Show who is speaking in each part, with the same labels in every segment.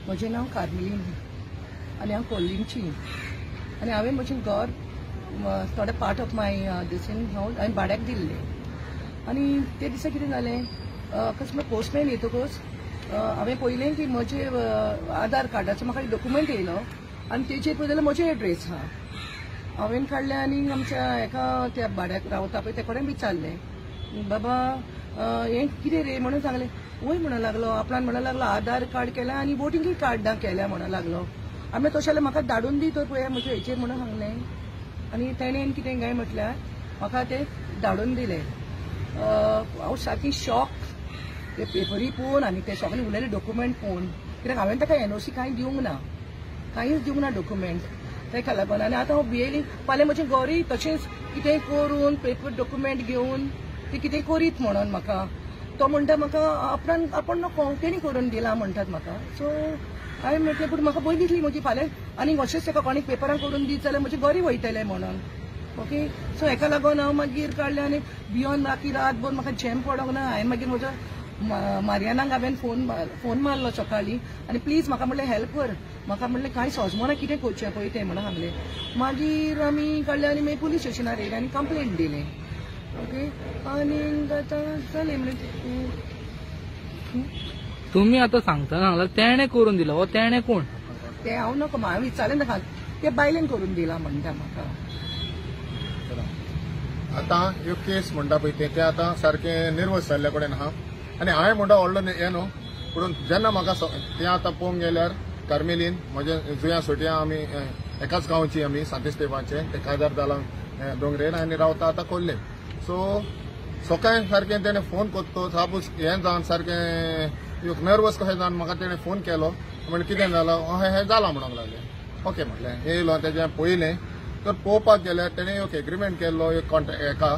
Speaker 1: म्हजें नांव कार्मेलीन आनी हांव कोल्लींची आनी हांवें म्हजें घर थोडे पार्ट ऑफ माय दिसीन हांवें भाड्याक दिल्लें आनी ते दिसा कितें जालें अकस्मात पोस्टमॅन येतकच हांवें पळयलें की म्हजे आधार कार्डाचो म्हाका डॉक्युमेंट येयलो आनी तेचेर पळय जाल्यार म्हजे एड्रेस आहा. हांवें काडलें आनी आमच्या एका त्या भाड्याक रावता पळय ते कडेन विचारलें बाबा हें कितें रे म्हणून सांगलें. वय म्हणून लागलो आपणान म्हणून लागलो आधार कार्ड केल्या आनी वोटिंगूय कार्ड केल्या म्हणून लागलो. हांवें तशें जाल्यार म्हाका धाडून दी तर पळय म्हजे हेचेर म्हणून सांगलें आनी तेणेन कितें काय म्हटल्यार म्हाका ते धाडून दिलें. हांव सारकी शॉक ते पेपरी पळोवन आनी ते सगळे उरलेले डॉक्युमेंट पळोवन कित्याक हांवें ताका एनओसी कांय दिवंक ना कांयच दिवंक ना डॉक्युमेंट ताका लागून. आनी आतां हांव भियेली फाल्यां म्हजें घरूय तशेंच कितेंय करून पेपर डॉक्युमेंट घेवन ते कितेंय करीत म्हणून म्हाका तो म्हणटा म्हाका आपण नको तेणी करून दिला म्हणटात म्हाका. सो हांवें म्हटलें पूण म्हाका भंय दिसली म्हजी फाल्यां आनी अशेंच ताका कोणी पेपरां करून दीत जाल्यार म्हजें घरूय वयतलें म्हणून. ओके सो हेका लागून हांव मागीर काडलें आनी भियोन बाकी रातभर म्हाका झेम पडोंक ना. हांवें मागीर म्हज्या मारियानाक हांवें फोन मारलो सकाळीं आनी प्लीज म्हाका म्हणलें हेल्प कर. म्हाका म्हणलें कांय सजमोना कितें करचें पळय तें म्हणून सांगलें. मागीर आमी काडलें आनी मागीर पुलीस स्टेशनार येयलें आनी कंप्लेंट दिलें. ओके आनी आतां जालें म्हणजे
Speaker 2: तुम्ही आता सांगला तेणे करून दिला हो तेणे कोण
Speaker 1: ते हांव नको हांवें विचारलें नाका ते बायलेन करून दिला म्हणटा म्हाका.
Speaker 3: आतां ह्यो केस म्हणटा पळय ते आतां सारकें निर्वस जाल्ले कडेन आहा आनी हांवें म्हणटा व्हडलो हें न्हू पूण जेन्ना म्हाका तें आतां पळोवंक गेल्यार कार्मेलीन म्हजे जुंया सोट्या आमी एकाच गांवची आमी सांतिस्तेफाचे ते काजार दालां दोंगरेर आनी रावता आतां खोर्ले. सो सकाळीं सारकें तेणें फोन करता सापूस हें जावन सारकें नर्वस कशें जावन म्हाका तेणें फोन केलो म्हणजे कितें जालो हें जालां म्हणूंक लागलें. ओके म्हटलें येयलो तेजें पळयलें तर पळोवपाक गेल्यार तेणें एक एग्रीमेंट केल्लो एक हेका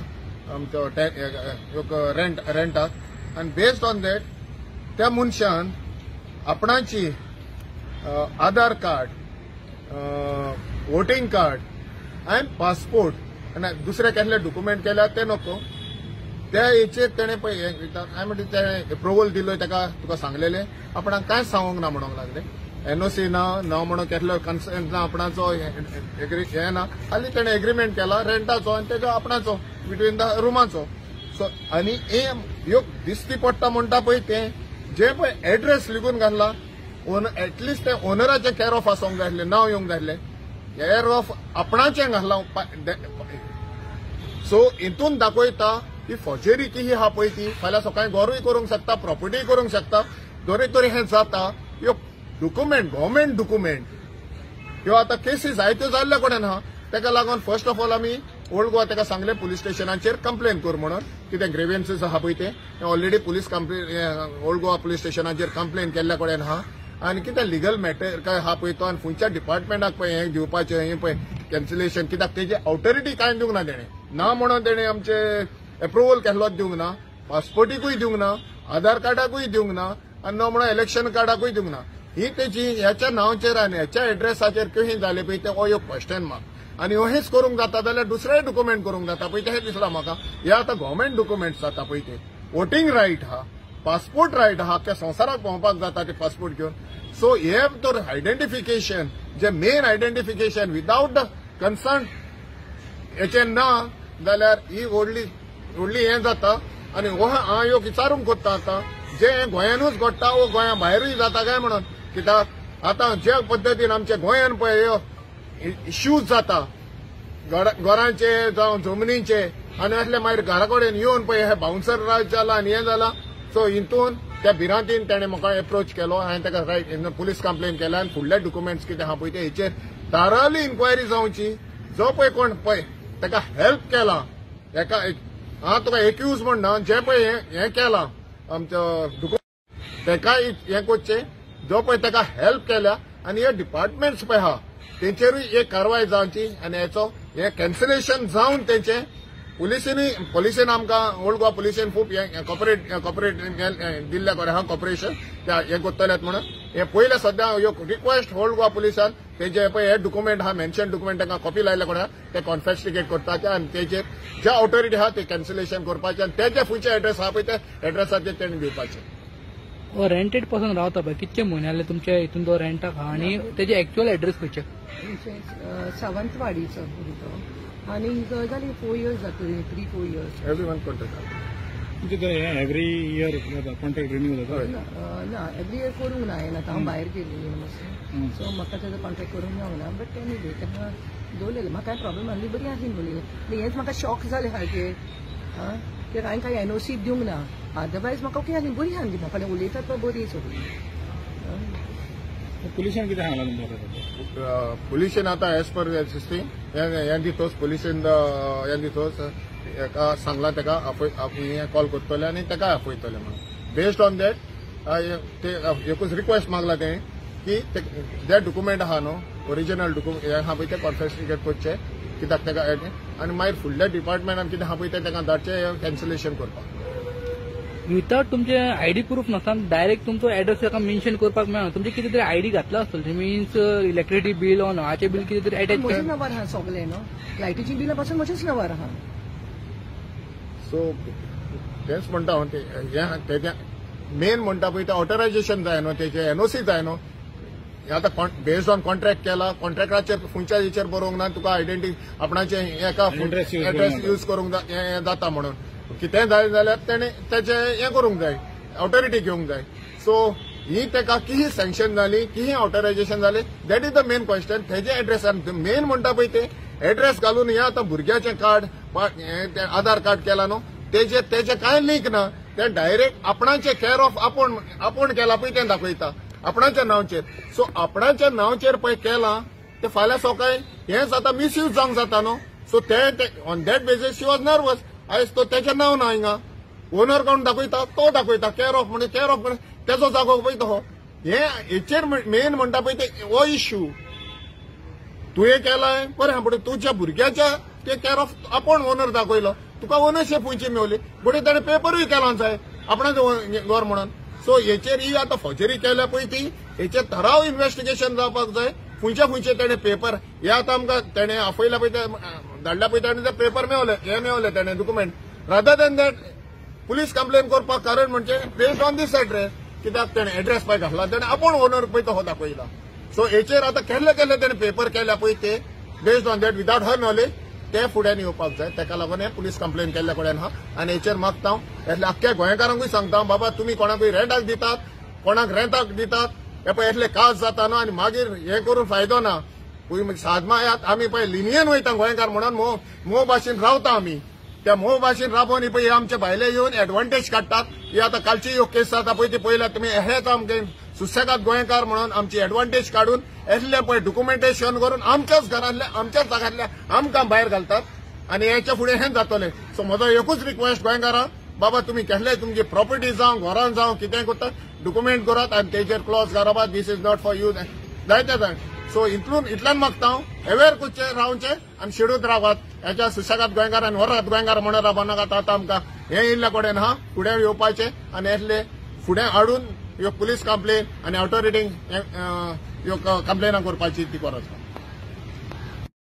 Speaker 3: आमचो एक रेंटाक आनी बेस्ड ऑन दॅट त्या मनशान आपणाची आधार कार्ड वोटिंग कार्ड आनी पासपोर्ट आनी दुसरे कसले डॉक्युमेंट केल्यार ते नको त्या हेचेर तेणें पळय हांवें म्हणलें तेणें एप्रुवल दिलो ताका तुका सांगलेलें आपणाक कांयच सांगूंक ना म्हणूंक लागलें. एनओसी ना म्हणून कसलो कन्सेंट ना आपणाचो हें ना खाली तेणें एग्रीमेंट केला रेंटाचो आनी तेजो आपणाचो बिटवीन द रुमाचो. सो आनी ह्यो दिश्टी पडटा म्हणटा पळय तें जे पळय एड्रेस लिखून घातला एटलिस्ट ते ओनराचें केअर ऑफ आसूंक जाय आसलें नांव येवंक जाय आसलें केअर ऑफ आपणाचें घातलां. सो हितून दाखयता ही फॉर्जरी की ही आहा पळय ती फाल्यां सकाळीं घरूय करूंक शकता प्रॉपर्टीय करूंक शकता दोनूय तरी हें जाता. ह्यो डॉक्युमेंट गव्हर्मेंट डॉक्युमेंट ह्यो आतां केसीस जायत्यो जाल्ल्या कडेन आहा. ताका लागून फर्स्ट ऑफ ऑल आमी ओल्ड गोवा ताका सांगलें पुलीस स्टेशनाचेर कंप्लेन कर म्हणून कितें ग्रेवियन्सीस आहा पळय ते already police old Goa police स्टेशनाचेर कंप्लेन केल्ल्या कडेन आहा. आनी कितें लिगल मॅटर काय आहा पळय तो आनी खंयच्या डिपार्टमेंटाक पळय हें दिवपाचें हें पळय कॅन्सलेशन कित्याक तेजी ऑथॉरिटी कांय दिवंक ना तेणें ना म्हणून तेणें आमचे एप्रुवल केल्लोच दिवंक ना पासपोर्टीकूय दिवंक ना आधार कार्डाकूय दिवंक ना आनी न म्हणून इलेक्शन कार्डाकूय दिवंक ना. ही तेजी ह्याच्या नांवाचेर आनी ह्याच्या एड्रेसाचेर कशें जालें पळय तें हो एक क्वेश्चन मार्क. आनी अशेंच करूंक जाता जाल्यार दुसरेय डॉक्युमेंट करूंक जाता पळय तें दिसलां म्हाका. हे आतां गव्हर्मेंट डॉक्युमेंट्स जाता पळय ते वोटींग रायट आहा पासपोर्ट रायट आहा त्या संवसाराक भोंवपाक जाता ते पासपोर्ट घेवन. सो हे तर आयडेंटिफिकेशन जे main identification without the concern हेचें ना जाल्यार ही व्हडली हें जाता. आनी हो हांव ह्यो विचारूंक कोत्ता आतां जे गोंयानूच घडटा वो गोंया भायरूय जाता काय म्हणून कित्याक आतां जे पद्दतीन आमच्या गोंयान पळय इश्यूज जाता घरांचे जावं जमनीचे आनी असले मागीर घरा कडेन येवन पळय हे बाउन्सर राज जाला आनी हें जाला. सो हितून त्या भिरांतीन तेणें म्हाका एप्रोच केलो हांवें ताका रायट पुलीस कंप्लेन केल्या आनी फुडले डॉक्युमेंट्स कितें आहा पळय ते हेचेर थारावली इन्क्वायरी जावची. जो पळय कोण पळय ताका हेल्प केला हेका हांव तुका एक्यूज म्हणना जे पळय हें केलां आमचो तेकाय हें करचें जो पळय ताका हेल्प केल्या आनी हे डिपार्टमेंट्स पळय आहा तेंचेरूय एक कारवाय जावची आनी हेचो हें कॅन्सलेशन जावन तेंचें पुलिसेन आमकां ओल्ड गोवा पुलिसेन खूब कॉपरेट दिल्ल्या कडेन आहा कॉपरेशन हें करतलेत म्हणून हे पयले सद्या एक रिक्वेस्ट ओल्ड गोवा पुलिसान तेजे पळय हे डॉक्युमेंट आहा मेन्शन डॉक्युमेंट ताका कॉपी लायल्या कडेन ते कॉन्फेस्टिगेट करपाचें आनी तेजेर जे ऑथॉरिटी आहा ते कॅन्सलेशन करपाचें आनी तेजे फुयचे एड्रेस आहा पळय ते एड्रेसाचेर तेणें दिवपाचें.
Speaker 2: हो रेंटेड पासून रावता पळय कितके म्हयने जाले तुमच्या हितून तो रेंटाक आहा आणि तेजे एक्च्युअल एड्रेस खंयचे?
Speaker 1: सावंतवाडीचो तो आणि जर जाली 4 years जातली 3-4 years.
Speaker 3: एव्हरीवन कॉन्टॅक्ट
Speaker 4: म्हणजे ते एव्हरी इयर कॉन्ट्रॅक्ट रिन्यू जाता?
Speaker 1: ना एव्हरी इयर करूंक ना हांवें आतां हांव भायर गेल्ली मातशें सो म्हाका तेजो कॉन्ट्रॅक्ट करूंक मेळना बट एनीवे तेन्ना दवरलेलें म्हाका कांय प्रॉब्लम आसली बरी आसली म्हणली हेंच म्हाका शॉक जालें सारकें कित्याक हांवें कांय एनओसी दिवंक ना अदरवायज म्हाका ओके आसली बरी आसली म्हाका उलयतात पळय बरी सगळी.
Speaker 4: पुलिसांनी कितें सांगलां तुमकां?
Speaker 3: पुलिशेन आतां एज पर हें दितोस पुलिशेन हें दितोस एका सांगला तेका हें कॉल करतले आनी तेका आपयतले म्हणून बेस्ड ऑन दॅट ते एकूच रिक्वेस्ट मागला तें की जे डॉक्युमेंट आहा न्हू ओरिजिनल डॉक्युमेंट हें आहा पळय ते कॉन्फिस्केट करचे कित्याक तेका आनी मागीर फुडल्या डिपार्टमेंटान कितें आहा पळय तें तेका धाडचें कॅन्सलेशन करपाक.
Speaker 2: विथआउट तुमचे आयडी प्रूफ नासतना डायरेक्ट तुमचो एड्रेस ताका मेन्शन करपाक मेळना तुमचे कितें तरी आयडी घातला आसतलो मिन्स इलेक्ट्रिसिटी बिल ऑन हाचे बिल कितें तरी अटॅच
Speaker 1: म्हजेच नंबर आहा सगळें न्हू लायटीची बिलां पासून म्हजेच नंबर आहा.
Speaker 3: सो तेंच म्हणटा हांव तेजें मेन म्हणटा पळय तें ऑथरायजेशन जाय न्हू तेजें एनओसी जाय न्हू आतां बेस्ड ऑन कॉन्ट्रॅक्ट केला कॉन्ट्रॅक्टराचेर खंयच्या हेचेर बरोवंक ना तुका आयडेंटिटी आपणाचें एका एड्रेस यूज करूंक जाता म्हणून कितेंय जाय जाल्यार तेणें तेचें हें करूंक जाय ऑथॉरिटी घेवंक जाय. सो ही तेका किही सँक्शन जाली किही ऑथरायजेशन जालें that is the main question तेजे एड्रेसान मेन म्हणटा पळय ते एड्रेस घालून हें आतां भुरग्याचें कार्ड आधार कार्ड केला न्हू तेजे कांय लिंक ना ते डायरेक्ट आपणाचें केअर ऑफ आपूण केला पळय तें दाखयता आपणाच्या नांवाचेर. सो आपणाच्या नांवाचेर पळय केलां ते फाल्यां सकाळीं हें जाता मिसयूज जावंक जाता न्हू. सो ते on that basis she was nervous आयज तो तेचें नांव ना हिंगा ओनर कोण दाखयता तो दाखयता केअर ऑफ म्हणजे केअर ऑफ तेजो जागो पळय तो हें हेचेर मेन म्हणटा पळय ते हो इश्यू तुवें केलाय बरें पण तुज्या भुरग्याच्या ते केअर ऑफ आपूण ओनर दाखयलो तुका ओनरशीप खंयची मेवली बट ताणें पेपरूय केला जाय आपणाचो घर म्हणून. सो हेचेर ही आतां फॉर्जरी केल्या पळय ती हेचेर थराव इन्व्हेस्टिगेशन जावपाक जाय खंयचे तेणें पेपर हे आतां आमकां तेणें आपयला पळय ते धाडल्या पळय ताणें ते पेपर मेवले तेणें document rather than that police complain करपाक कारण म्हणजे बेस्ड ऑन दीस एड्रेस कित्याक तेणें एड्रेस पळय घातला तेणें आपूण ओनर पळय तो दाखयला. सो हेचेर आतां केल्ले तेणें पेपर केल्या पळय ते based on that without her knowledge ते फुड्यान येवपाक जाय तेका लागून हे पुलीस कंप्लेन केल्ल्या कडेन आहा आनी हेचेर मागता हांव आख्ख्या गोंयकारांकूय सांगता बाबा तुमी कोणाकूय रेंटाक दितात कोणाक रेंटाक दितात हे पळय येतले कास जाता न्हू आनी मागीर हे करून फायदो ना. सादमा आमी पळय लिनियन वयता गोंयकार म्हणून मोव भाशेन रावता आमी त्या मोव भाशेन राबोवन पळय आमचे भायले येवन एडवांटेज काडटात. ही आतां कालची ह्यो केस जाता पळय ती पळयल्या तुमी हेच आमगे सुसेगाद गोंयकार म्हणून आमची एडवांटेज काडून येतले पळय डॉक्युमेंटेशन करून आमच्याच घरांतल्या आमच्याच जागांतल्या आमकां भायर घालतात आनी हेच्या फुडें हें जातलें. सो म्हजो एकूच रिक्वेस्ट गोंयकारां बाबा तुमी केसलेय तुमची प्रॉपर्टी जावं घरान जावं कितेंय करता डॉक्युमेंट करात आनी तेजेर क्लॉज घालपात this is not for use जायते जाय. सो इतल्यान मागता हांव अवेअर करचे रावचे आनी शिडूत रावात हेच्या सुशेगाद गोंयकार आनी वरात गोंयकार म्हणून राबनाकात. आतां आमकां हें येयल्ल्या कडेन आहा फुडें येवपाचें आनी येतले फुडें हाडून ह्यो पुलीस कंप्लेन आनी ऑथॉरिटींक ह्यो कंप्लेनां करपाची ती करत.